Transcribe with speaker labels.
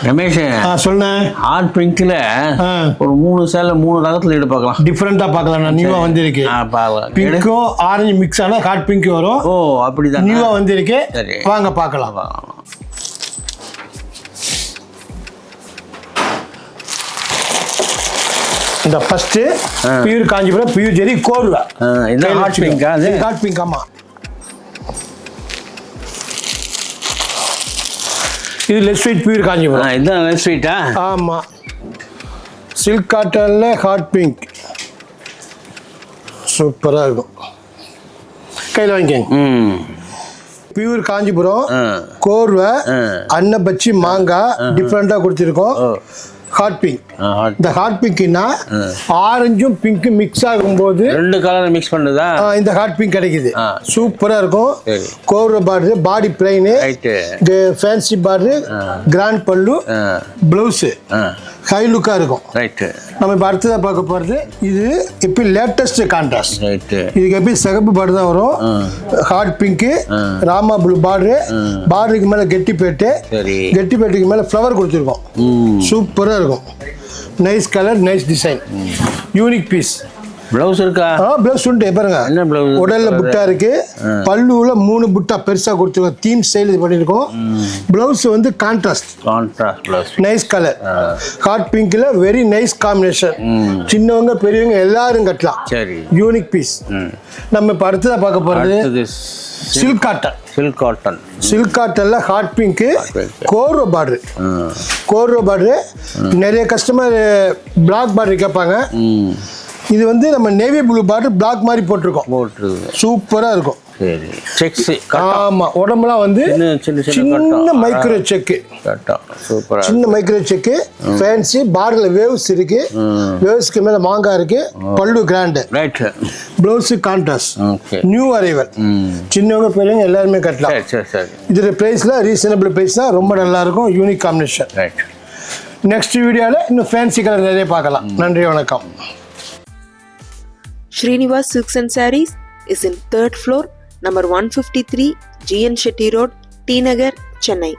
Speaker 1: Ramesh
Speaker 2: சொல்லுண்ணே.
Speaker 1: Hot பிங்க்ல ஒரு 3 சேலை 3 ரகத்துல எடுத்து பார்க்கலாம்.
Speaker 2: டிஃப்ரெண்டா பார்க்கலாம். நான் நியூவா வந்திருக்கு. பிங்க்கும் ஆரஞ்சு மிக்ஸ் ஆனா ஹாட் பிங்க் வரும்.
Speaker 1: ஓ அப்படிதான்
Speaker 2: நியூவா வந்திருக்கு. வாங்க பார்க்கலாம். இந்த ஃபர்ஸ்ட் பியூர் காஞ்சிபுரம் பியூர் ஜெரி கோர்வா.
Speaker 1: இது ஹாட் பிங்கா? அது
Speaker 2: ஹாட் பிங்க். ஆமா, இது லெஸ் ஸ்வீட் பியூர் காஞ்சிபுரம்.
Speaker 1: இதுதான் லெஸ் ஸ்வீட்டா?
Speaker 2: ஆமா, சில்க் காட்டன்ல ஹாட் பிங்க் சூப்பரா இருக்கும். கையில் வாங்கிக்கங்க. பியூர் காஞ்சிபுரம் கோர்வை அன்னபச்சி மாங்காய் டிஃப்ரெண்டா கொடுத்துருக்கோம். Hot pink. இந்த ஹாட் பிங்க்னா ஆரஞ்சும் பிங்க்கும் மிக்ஸ் ஆகும்போது
Speaker 1: 2 கலர் மிக்ஸ் பண்ணுதா
Speaker 2: இந்த ஹாட் பிங்க் கிடைக்குது. சூப்பரா இருக்கும். கோர்வை பார்டர், பாடி பிளைன், ஃபேன்சி பார்டர், கிராண்ட் பல்லு, பிளவுஸ் ஹை லுக்கா இருக்கும். நம்ம இப்ப அடுத்ததா பார்க்க போறது இது இப்ப லேட்டஸ்ட் கான்ட்ராஸ்ட். இதுக்கு எப்படி சிகப்பு பார்டர் தான் வரும். Hot pink, Rama blue border, பார்டருக்கு மேல கெட்டிப்பேட்டு, கெட்டிப்பேட்டுக்கு மேல ஃப்ளவர் கொடுத்துருக்கோம். சூப்பரா இருக்கும். Nice colour, nice design, unique piece.
Speaker 1: Blouse இருக்கா?
Speaker 2: பிளவுஸ் உண்டு பாருங்க.
Speaker 1: என்ன பிளவுஸ்?
Speaker 2: உடல்ல புட்டா இருக்கு. பல்லுல 3 புட்டா பெருசா கொடுத்துருக்கோம். தீம் ஸ்டைல் இது பண்ணிருக்கோம். பிளவுஸ் வந்து contrast
Speaker 1: blouse.
Speaker 2: Nice colour. Hot பிங்க்ல வெரி நைஸ் காம்பினேஷன். சின்னவங்க பெரியவங்க எல்லாரும் கட்டலாம். சரி, யூனிக் பீஸ். நம்ம இப்ப அடுத்ததா பார்க்க போறது silk cotton.
Speaker 1: Silk cotton.
Speaker 2: Silk காட்டன்ல ஹாட் பிங்க், கோர்வா பார்டர். கோர்வா பார்டர் நிறைய கஸ்டமர் பிளாக் பார்டர் கேட்பாங்க. இது வந்து நம்ம நேவி ப்ளூ பார்டர் பிளாக் மாதிரி போட்டிருக்கோம். சூப்பரா இருக்கும்.
Speaker 1: சரி, செக்ஸ்.
Speaker 2: ஆமா, உடம்புலாம் வந்து சின்ன மைக்ரோ செக்.
Speaker 1: சூப்பரா
Speaker 2: சின்ன மைக்ரோ செக். ஃபேன்சி பார்டர்ல வேவ்ஸ் இருக்கு. வேவ்ஸ்க்கு மேல மாங்காய் இருக்கு. பல்லு grand.
Speaker 1: Right.
Speaker 2: Blouse contrast. New arrival. சின்னவங்க பெரியவங்க எல்லாருமே கட்டலாம். இதோட பிரைஸ்ல ரீசனபிள் பிரைஸ் தான். ரொம்ப நல்லா இருக்கும். Unique combination. நெக்ஸ்ட் வீடியோல இன்னும் ஃபேன்சி கலர் நிறைய பார்க்கலாம். நன்றி, வணக்கம்.
Speaker 3: Srinivas Silks and Sarees is in 3rd floor, number 153, GN Shetty Road, T Nagar, Chennai.